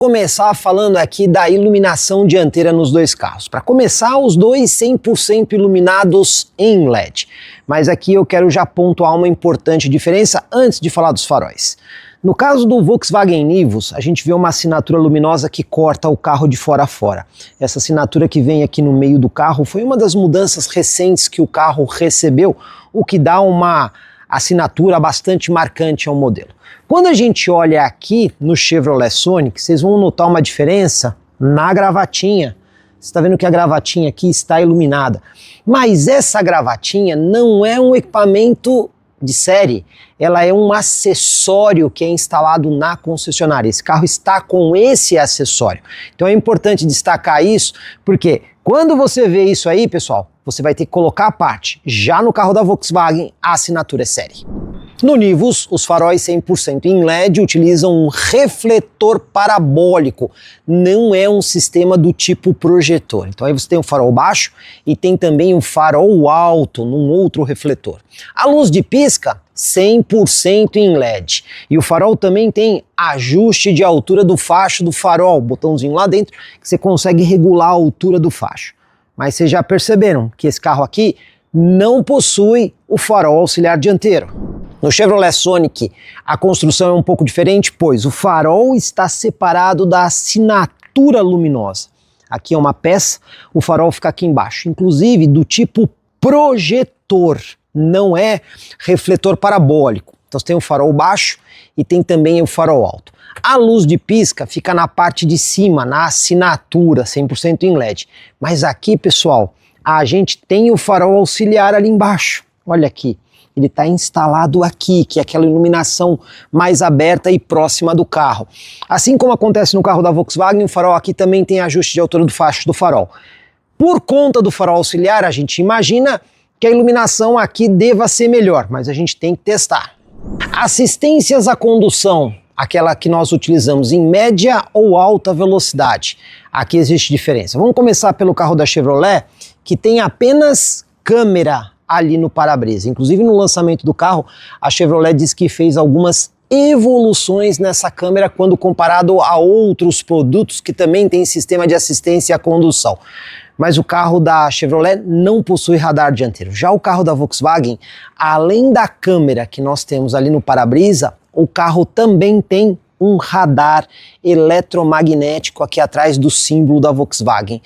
Começar falando aqui da iluminação dianteira nos dois carros. Para começar, os dois 100% iluminados em LED. Mas aqui eu quero já pontuar uma importante diferença antes de falar dos faróis. No caso do Volkswagen Nivus, a gente vê uma assinatura luminosa que corta o carro de fora a fora. Essa assinatura que vem aqui no meio do carro foi uma das mudanças recentes que o carro recebeu, o que dá uma assinatura bastante marcante ao modelo. Quando a gente olha aqui no Chevrolet Sonic, vocês vão notar uma diferença na gravatinha. Você está vendo que a gravatinha aqui está iluminada. Mas essa gravatinha não é um equipamento de série, ela é um acessório que é instalado na concessionária. Esse carro está com esse acessório. Então é importante destacar isso, porque quando você vê isso aí, pessoal, você vai ter que colocar a parte. Já no carro da Volkswagen, a assinatura é série. No Nivus, os faróis 100% em LED utilizam um refletor parabólico, não é um sistema do tipo projetor. Então aí você tem o farol baixo e tem também um farol alto num outro refletor. A luz de pisca, 100% em LED. E o farol também tem ajuste de altura do facho do farol, botãozinho lá dentro, que você consegue regular a altura do facho. Mas vocês já perceberam que esse carro aqui não possui o farol auxiliar dianteiro. No Chevrolet Sonic, a construção é um pouco diferente, pois o farol está separado da assinatura luminosa. Aqui é uma peça, o farol fica aqui embaixo, inclusive do tipo projetor, não é refletor parabólico. Então você tem o farol baixo e tem também o farol alto. A luz de pisca fica na parte de cima, na assinatura, 100% em LED. Mas aqui, pessoal, a gente tem o farol auxiliar ali embaixo. Olha aqui. Ele está instalado aqui, que é aquela iluminação mais aberta e próxima do carro. Assim como acontece no carro da Volkswagen, o farol aqui também tem ajuste de altura do facho do farol. Por conta do farol auxiliar, a gente imagina que a iluminação aqui deva ser melhor, mas a gente tem que testar. Assistências à condução, aquela que nós utilizamos em média ou alta velocidade. Aqui existe diferença. Vamos começar pelo carro da Chevrolet, que tem apenas câmera ali no para-brisa. Inclusive no lançamento do carro, a Chevrolet disse que fez algumas evoluções nessa câmera quando comparado a outros produtos que também têm sistema de assistência à condução. Mas o carro da Chevrolet não possui radar dianteiro. Já o carro da Volkswagen, além da câmera que nós temos ali no para-brisa, o carro também tem um radar eletromagnético aqui atrás do símbolo da Volkswagen.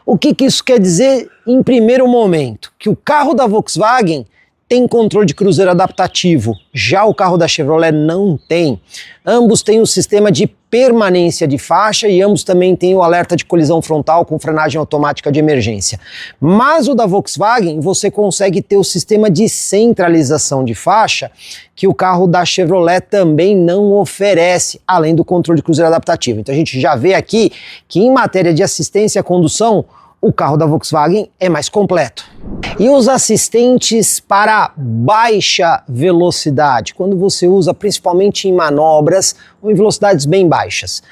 O que isso quer dizer em primeiro momento? Que o carro da Volkswagen tem controle de cruzeiro adaptativo, já o carro da Chevrolet não tem. Ambos têm um sistema de permanência de faixa e ambos também têm o alerta de colisão frontal com frenagem automática de emergência. Mas o da Volkswagen, você consegue ter o sistema de centralização de faixa que o carro da Chevrolet também não oferece, além do controle de cruzeiro adaptativo. Então a gente já vê aqui que em matéria de assistência à condução, o carro da Volkswagen é mais completo. E os assistentes para baixa velocidade, quando você usa principalmente em manobras ou em velocidades bem baixas?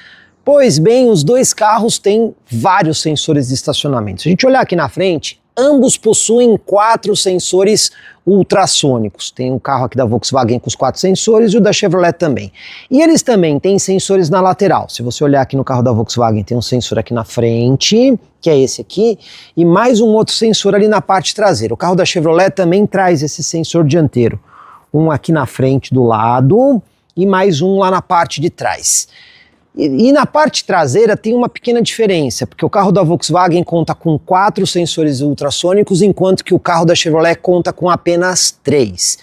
Pois bem, os dois carros têm vários sensores de estacionamento. Se a gente olhar aqui na frente, ambos possuem 4 sensores ultrassônicos. Tem um carro aqui da Volkswagen com os 4 sensores e o da Chevrolet também. E eles também têm sensores na lateral. Se você olhar aqui no carro da Volkswagen, tem um sensor aqui na frente, que é esse aqui, e mais um outro sensor ali na parte traseira. O carro da Chevrolet também traz esse sensor dianteiro. Um aqui na frente do lado e mais um lá na parte de trás. E na parte traseira tem uma pequena diferença, porque o carro da Volkswagen conta com 4 sensores ultrassônicos, enquanto que o carro da Chevrolet conta com apenas 3.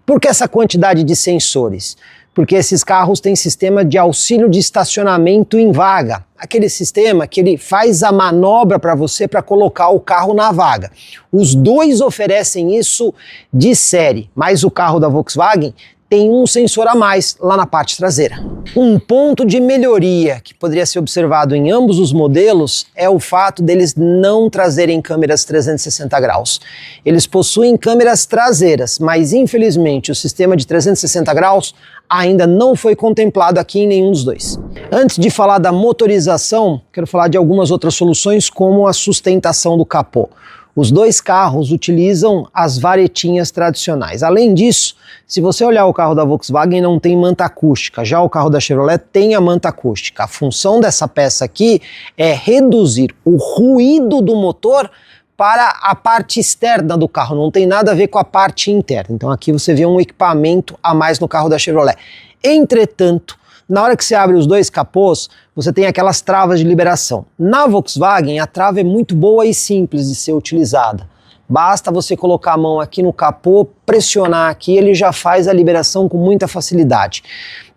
Por que essa quantidade de sensores? Porque esses carros têm sistema de auxílio de estacionamento em vaga. Aquele sistema que ele faz a manobra para você para colocar o carro na vaga. Os dois oferecem isso de série, mas o carro da Volkswagen tem um sensor a mais lá na parte traseira. Um ponto de melhoria que poderia ser observado em ambos os modelos é o fato deles não trazerem câmeras 360 graus. Eles possuem câmeras traseiras, mas infelizmente o sistema de 360 graus ainda não foi contemplado aqui em nenhum dos dois. Antes de falar da motorização, quero falar de algumas outras soluções como a sustentação do capô. Os dois carros utilizam as varetinhas tradicionais. Além disso, se você olhar o carro da Volkswagen, não tem manta acústica. Já o carro da Chevrolet tem a manta acústica. A função dessa peça aqui é reduzir o ruído do motor para a parte externa do carro, não tem nada a ver com a parte interna. Então aqui você vê um equipamento a mais no carro da Chevrolet. Entretanto, na hora que você abre os dois capôs, você tem aquelas travas de liberação. Na Volkswagen, a trava é muito boa e simples de ser utilizada. Basta você colocar a mão aqui no capô, pressionar aqui, ele já faz a liberação com muita facilidade.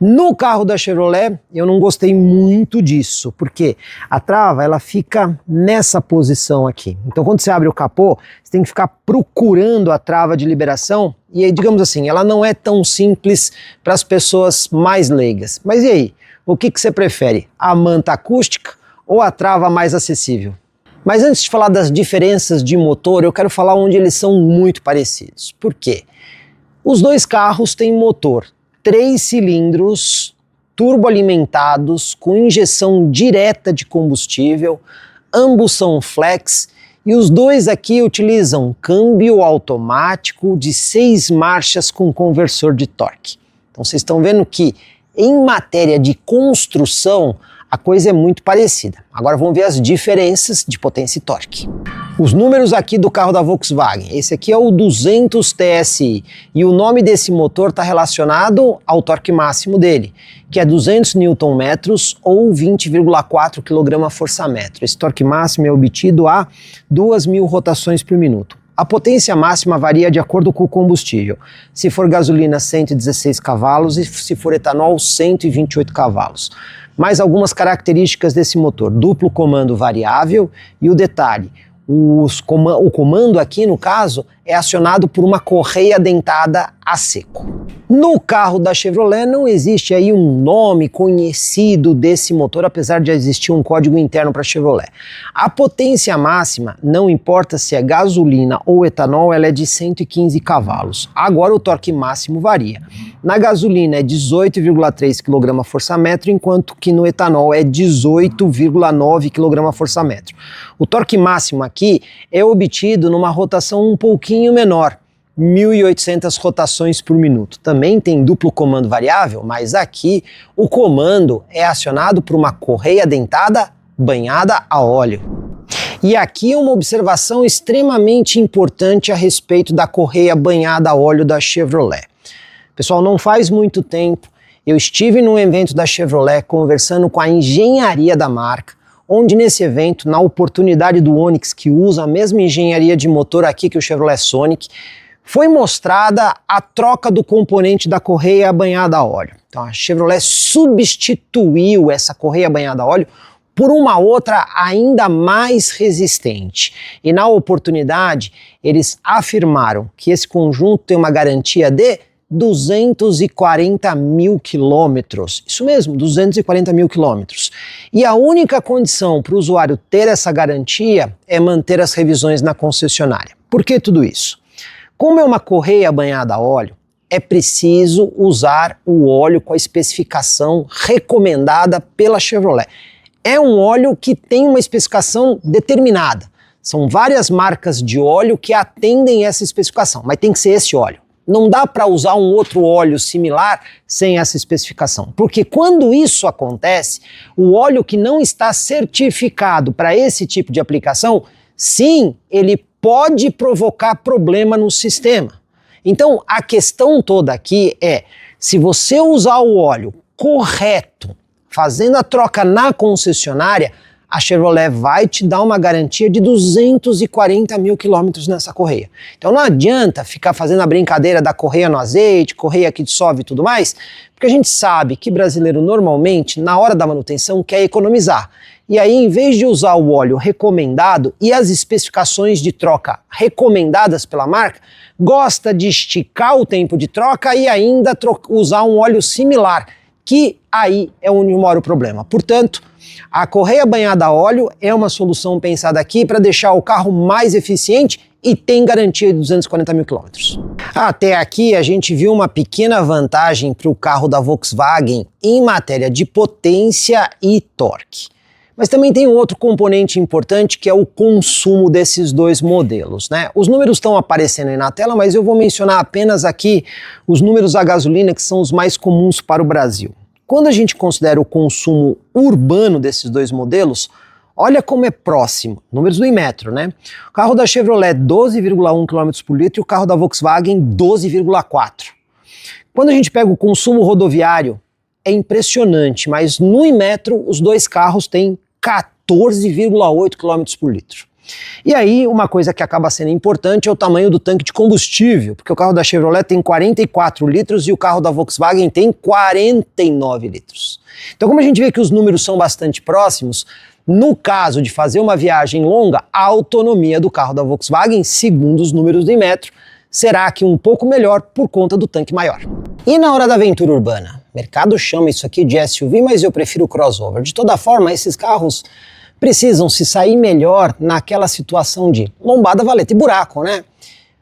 No carro da Chevrolet, eu não gostei muito disso, porque a trava ela fica nessa posição aqui. Então quando você abre o capô, você tem que ficar procurando a trava de liberação e aí, digamos assim, ela não é tão simples para as pessoas mais leigas. Mas e aí, o que você prefere? A manta acústica ou a trava mais acessível? Mas antes de falar das diferenças de motor, eu quero falar onde eles são muito parecidos. Por quê? Os dois carros têm motor 3 cilindros turboalimentados com injeção direta de combustível, ambos são flex e os dois aqui utilizam câmbio automático de 6 marchas com conversor de torque. Então vocês estão vendo que em matéria de construção a coisa é muito parecida. Agora vamos ver as diferenças de potência e torque. Os números aqui do carro da Volkswagen, esse aqui é o 200 TSI e o nome desse motor está relacionado ao torque máximo dele, que é 200 Nm ou 20,4 kgfm. Esse torque máximo é obtido a 2.000 rotações por minuto. A potência máxima varia de acordo com o combustível. Se for gasolina, 116 cavalos e se for etanol, 128 cavalos. Mais algumas características desse motor: duplo comando variável e o detalhe, o comando aqui no caso é acionado por uma correia dentada a seco. No carro da Chevrolet não existe aí um nome conhecido desse motor, apesar de existir um código interno para Chevrolet. A potência máxima, não importa se é gasolina ou etanol, ela é de 115 cavalos. Agora o torque máximo varia. Na gasolina é 18,3 kgfm, enquanto que no etanol é 18,9 kgfm. O torque máximo aqui é obtido numa rotação um pouquinho menor, 1.800 rotações por minuto. Também tem duplo comando variável, mas aqui o comando é acionado por uma correia dentada banhada a óleo. E aqui uma observação extremamente importante a respeito da correia banhada a óleo da Chevrolet. Pessoal, não faz muito tempo eu estive num evento da Chevrolet conversando com a engenharia da marca, onde nesse evento, na oportunidade do Onix, que usa a mesma engenharia de motor aqui que o Chevrolet Sonic, foi mostrada a troca do componente da correia banhada a óleo. Então a Chevrolet substituiu essa correia banhada a óleo por uma outra ainda mais resistente. E na oportunidade, eles afirmaram que esse conjunto tem uma garantia de 240 mil quilômetros. Isso mesmo, 240 mil quilômetros. E a única condição para o usuário ter essa garantia é manter as revisões na concessionária. Por que tudo isso? Como é uma correia banhada a óleo, é preciso usar o óleo com a especificação recomendada pela Chevrolet. É um óleo que tem uma especificação determinada. São várias marcas de óleo que atendem essa especificação, mas tem que ser esse óleo. Não dá para usar um outro óleo similar sem essa especificação, porque quando isso acontece, o óleo que não está certificado para esse tipo de aplicação, sim, ele pode provocar problema no sistema. Então, a questão toda aqui é, se você usar o óleo correto, fazendo a troca na concessionária, a Chevrolet vai te dar uma garantia de 240 mil quilômetros nessa correia. Então não adianta ficar fazendo a brincadeira da correia no azeite, correia que dissolve e tudo mais, porque a gente sabe que brasileiro normalmente, na hora da manutenção, quer economizar. E aí, em vez de usar o óleo recomendado e as especificações de troca recomendadas pela marca, gosta de esticar o tempo de troca e ainda usar um óleo similar, que aí é onde mora o problema. Portanto, a correia banhada a óleo é uma solução pensada aqui para deixar o carro mais eficiente e tem garantia de 240 mil quilômetros. Até aqui a gente viu uma pequena vantagem para o carro da Volkswagen em matéria de potência e torque. Mas também tem um outro componente importante que é o consumo desses dois modelos, né? Os números estão aparecendo aí na tela, mas eu vou mencionar apenas aqui os números da gasolina que são os mais comuns para o Brasil. Quando a gente considera o consumo urbano desses dois modelos, olha como é próximo, números do Inmetro, né? O carro da Chevrolet 12,1 km por litro e o carro da Volkswagen 12,4. Quando a gente pega o consumo rodoviário, é impressionante, mas no Inmetro os dois carros têm 14,8 km por litro. E aí uma coisa que acaba sendo importante é o tamanho do tanque de combustível, porque o carro da Chevrolet tem 44 litros e o carro da Volkswagen tem 49 litros. Então como a gente vê que os números são bastante próximos, no caso de fazer uma viagem longa, a autonomia do carro da Volkswagen, segundo os números do Inmetro, será aqui um pouco melhor por conta do tanque maior. E na hora da aventura urbana? O mercado chama isso aqui de SUV, mas eu prefiro crossover. De toda forma, esses carros precisam se sair melhor naquela situação de lombada, valeta e buraco, né?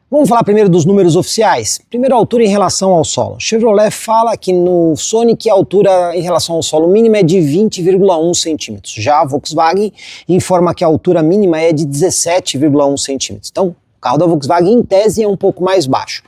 Vamos falar primeiro dos números oficiais. Primeiro, a altura em relação ao solo. Chevrolet fala que no Sonic a altura em relação ao solo mínima é de 20,1 centímetros. Já a Volkswagen informa que a altura mínima é de 17,1 centímetros. Então, o carro da Volkswagen, em tese, é um pouco mais baixo.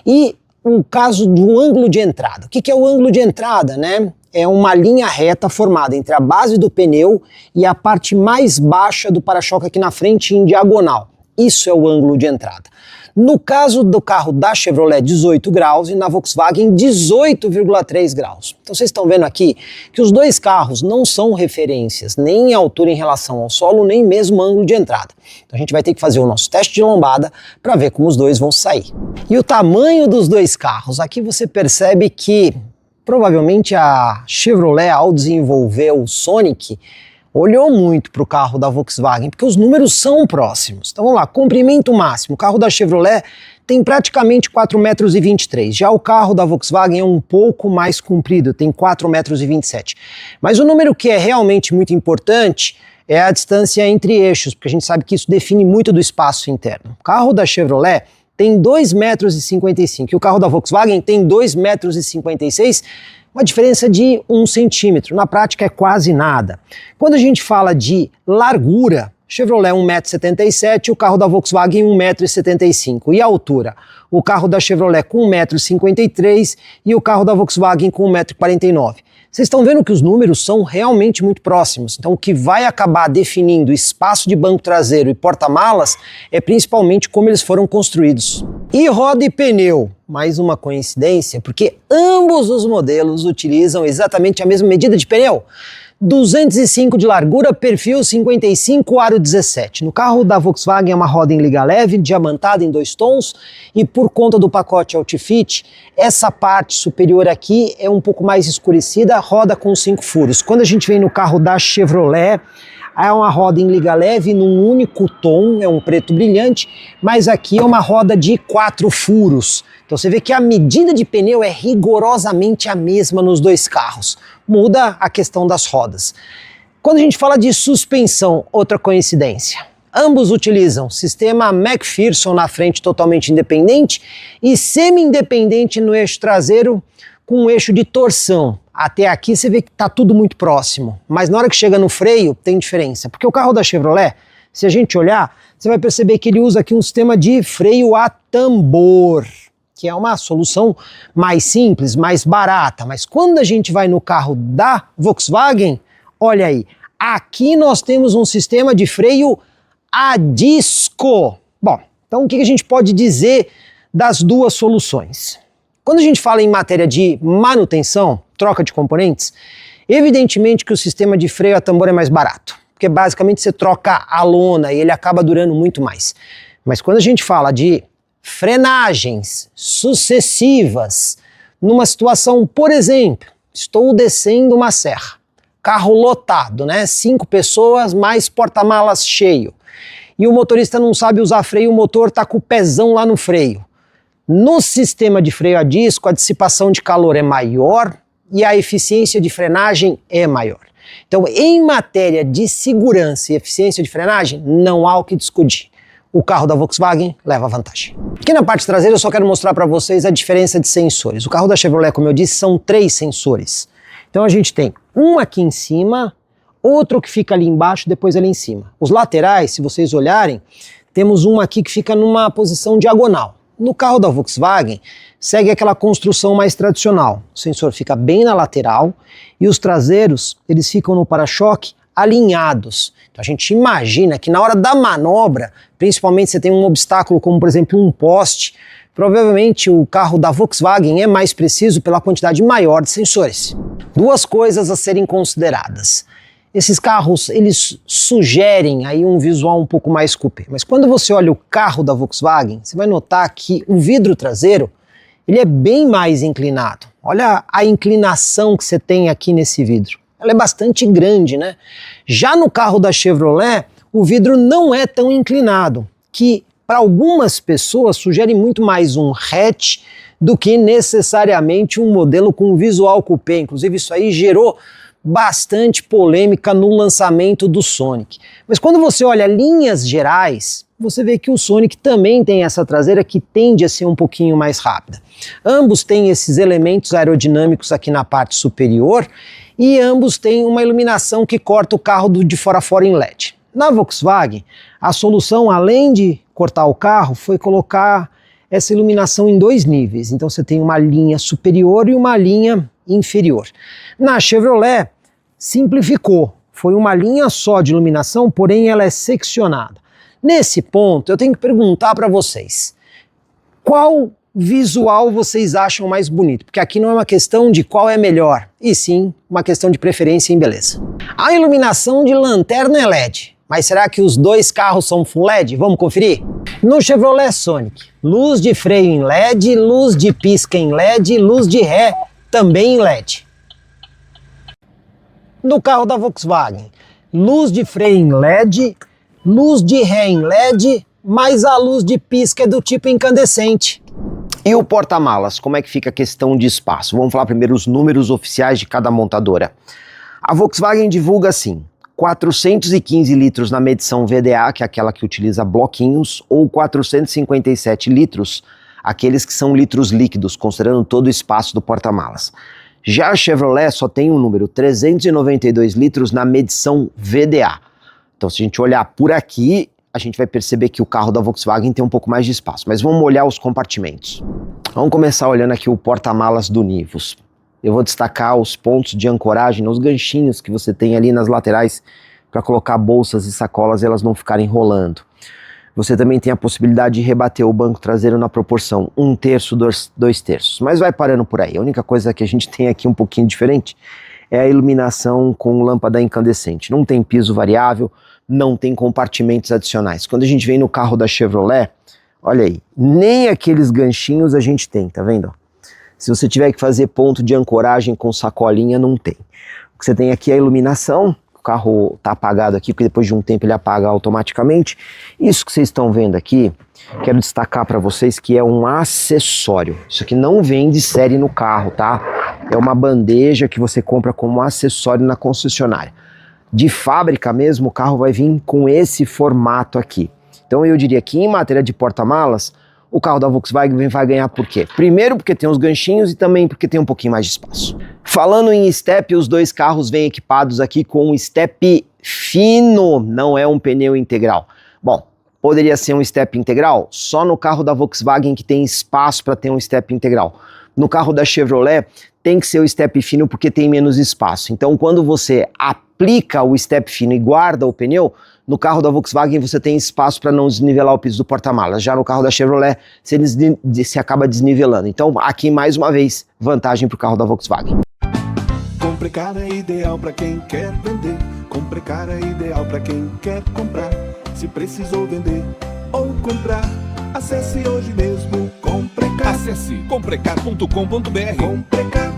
E o caso do ângulo de entrada. O que é o ângulo de entrada, né? É uma linha reta formada entre a base do pneu e a parte mais baixa do para-choque aqui na frente em diagonal. Isso é o ângulo de entrada. No caso do carro da Chevrolet, 18 graus e na Volkswagen, 18,3 graus. Então vocês estão vendo aqui que os dois carros não são referências, nem em altura em relação ao solo, nem mesmo ângulo de entrada. Então a gente vai ter que fazer o nosso teste de lombada para ver como os dois vão sair. E o tamanho dos dois carros, aqui você percebe que provavelmente a Chevrolet, ao desenvolver o Sonic, olhou muito para o carro da Volkswagen, porque os números são próximos. Então vamos lá, comprimento máximo. O carro da Chevrolet tem praticamente 4,23 m. Já o carro da Volkswagen é um pouco mais comprido, tem 4,27 m. Mas o número que é realmente muito importante é a distância entre eixos, porque a gente sabe que isso define muito do espaço interno. O carro da Chevrolet tem 2,55 m e o carro da Volkswagen tem 2,56 m, uma diferença de 1 centímetro. Na prática é quase nada. Quando a gente fala de largura, Chevrolet 1,77 m, o carro da Volkswagen 1,75 m. E a altura? O carro da Chevrolet com 1,53 m e o carro da Volkswagen com 1,49 m. Vocês estão vendo que os números são realmente muito próximos. Então o que vai acabar definindo espaço de banco traseiro e porta-malas é principalmente como eles foram construídos. E roda e pneu? Mais uma coincidência, porque ambos os modelos utilizam exatamente a mesma medida de pneu. 205 de largura, perfil 55, aro 17. No carro da Volkswagen é uma roda em liga leve, diamantada em 2 tons, e por conta do pacote Outfit, essa parte superior aqui é um pouco mais escurecida, roda com 5 furos. Quando a gente vem no carro da Chevrolet, é uma roda em liga leve num único tom, é um preto brilhante, mas aqui é uma roda de 4 furos. Então você vê que a medida de pneu é rigorosamente a mesma nos dois carros. Muda a questão das rodas. Quando a gente fala de suspensão, outra coincidência. Ambos utilizam sistema McPherson na frente totalmente independente e semi-independente no eixo traseiro com um eixo de torção. Até aqui você vê que está tudo muito próximo, mas na hora que chega no freio tem diferença, porque o carro da Chevrolet, se a gente olhar, você vai perceber que ele usa aqui um sistema de freio a tambor, que é uma solução mais simples, mais barata, mas quando a gente vai no carro da Volkswagen, olha aí, aqui nós temos um sistema de freio a disco. Bom, então o que a gente pode dizer das duas soluções? Quando a gente fala em matéria de manutenção, troca de componentes, evidentemente que o sistema de freio a tambor é mais barato, porque basicamente você troca a lona e ele acaba durando muito mais. Mas quando a gente fala de frenagens sucessivas, numa situação, por exemplo, estou descendo uma serra, carro lotado, né? 5 pessoas mais porta-malas cheio, e o motorista não sabe usar freio, o motor está com o pezão lá no freio. No sistema de freio a disco, a dissipação de calor é maior e a eficiência de frenagem é maior. Então, em matéria de segurança e eficiência de frenagem, não há o que discutir. O carro da Volkswagen leva vantagem. Aqui na parte traseira eu só quero mostrar para vocês a diferença de sensores. O carro da Chevrolet, como eu disse, são 3 sensores. Então a gente tem um aqui em cima, outro que fica ali embaixo, depois ali em cima. Os laterais, se vocês olharem, temos um aqui que fica numa posição diagonal. No carro da Volkswagen, segue aquela construção mais tradicional. O sensor fica bem na lateral e os traseiros, eles ficam no para-choque alinhados. Então a gente imagina que na hora da manobra, principalmente se você tem um obstáculo como, por exemplo, um poste, provavelmente o carro da Volkswagen é mais preciso pela quantidade maior de sensores. Duas coisas a serem consideradas. Esses carros, eles sugerem aí um visual um pouco mais coupé, mas quando você olha o carro da Volkswagen, você vai notar que o vidro traseiro, ele é bem mais inclinado. Olha a inclinação que você tem aqui nesse vidro. Ela é bastante grande, né? Já no carro da Chevrolet, o vidro não é tão inclinado, que para algumas pessoas sugere muito mais um hatch do que necessariamente um modelo com visual coupé. Inclusive isso aí gerou bastante polêmica no lançamento do Sonic. Mas quando você olha linhas gerais, você vê que o Sonic também tem essa traseira que tende a ser um pouquinho mais rápida. Ambos têm esses elementos aerodinâmicos aqui na parte superior e ambos têm uma iluminação que corta o carro de fora a fora em LED. Na Volkswagen, a solução, além de cortar o carro, foi colocar essa iluminação em dois níveis. Então você tem uma linha superior e uma linha inferior. Na Chevrolet, simplificou. Foi uma linha só de iluminação, porém ela é seccionada. Nesse ponto, eu tenho que perguntar para vocês, qual visual vocês acham mais bonito? Porque aqui não é uma questão de qual é melhor, e sim uma questão de preferência em beleza. A iluminação de lanterna é LED, mas será que os dois carros são full LED? Vamos conferir? No Chevrolet Sonic, luz de freio em LED, luz de pisca em LED, luz de ré também em LED. No carro da Volkswagen, luz de freio em LED, luz de ré em LED, mas a luz de pisca é do tipo incandescente. E o porta-malas, como é que fica a questão de espaço? Vamos falar primeiro os números oficiais de cada montadora. A Volkswagen divulga assim, 415 litros na medição VDA, que é aquela que utiliza bloquinhos, ou 457 litros, aqueles que são litros líquidos, considerando todo o espaço do porta-malas. Já a Chevrolet só tem um número, 392 litros na medição VDA. Então se a gente olhar por aqui, a gente vai perceber que o carro da Volkswagen tem um pouco mais de espaço. Mas vamos olhar os compartimentos. Vamos começar olhando aqui o porta-malas do Nivus. Eu vou destacar os pontos de ancoragem, os ganchinhos que você tem ali nas laterais para colocar bolsas e sacolas e elas não ficarem rolando. Você também tem a possibilidade de rebater o banco traseiro na proporção 1/3, 2/3. Mas vai parando por aí. A única coisa que a gente tem aqui um pouquinho diferente é a iluminação com lâmpada incandescente. Não tem piso variável, não tem compartimentos adicionais. Quando a gente vem no carro da Chevrolet, olha aí, nem aqueles ganchinhos a gente tem, tá vendo? Se você tiver que fazer ponto de ancoragem com sacolinha, não tem. O que você tem aqui é a iluminação. O carro está apagado aqui, porque depois de um tempo ele apaga automaticamente. Isso que vocês estão vendo aqui, quero destacar para vocês que é um acessório. Isso aqui não vem de série no carro, tá? É uma bandeja que você compra como acessório na concessionária. De fábrica mesmo, o carro vai vir com esse formato aqui. Então eu diria que em matéria de porta-malas, o carro da Volkswagen vai ganhar por quê? Primeiro porque tem os ganchinhos e também porque tem um pouquinho mais de espaço. Falando em step, os dois carros vêm equipados aqui com um step fino, não é um pneu integral. Bom, poderia ser um step integral? Só no carro da Volkswagen que tem espaço para ter um step integral. No carro da Chevrolet tem que ser o step fino porque tem menos espaço. Então quando você aplica o step fino e guarda o pneu, no carro da Volkswagen você tem espaço para não desnivelar o piso do porta-malas. Já no carro da Chevrolet se acaba desnivelando. Então aqui mais uma vez, vantagem para o carro da Volkswagen. Comprecar é ideal para quem quer vender. Comprecar é ideal para quem quer comprar. Se precisou vender ou comprar, acesse hoje mesmo Comprecar. Acesse comprecar.com.br. Comprecar.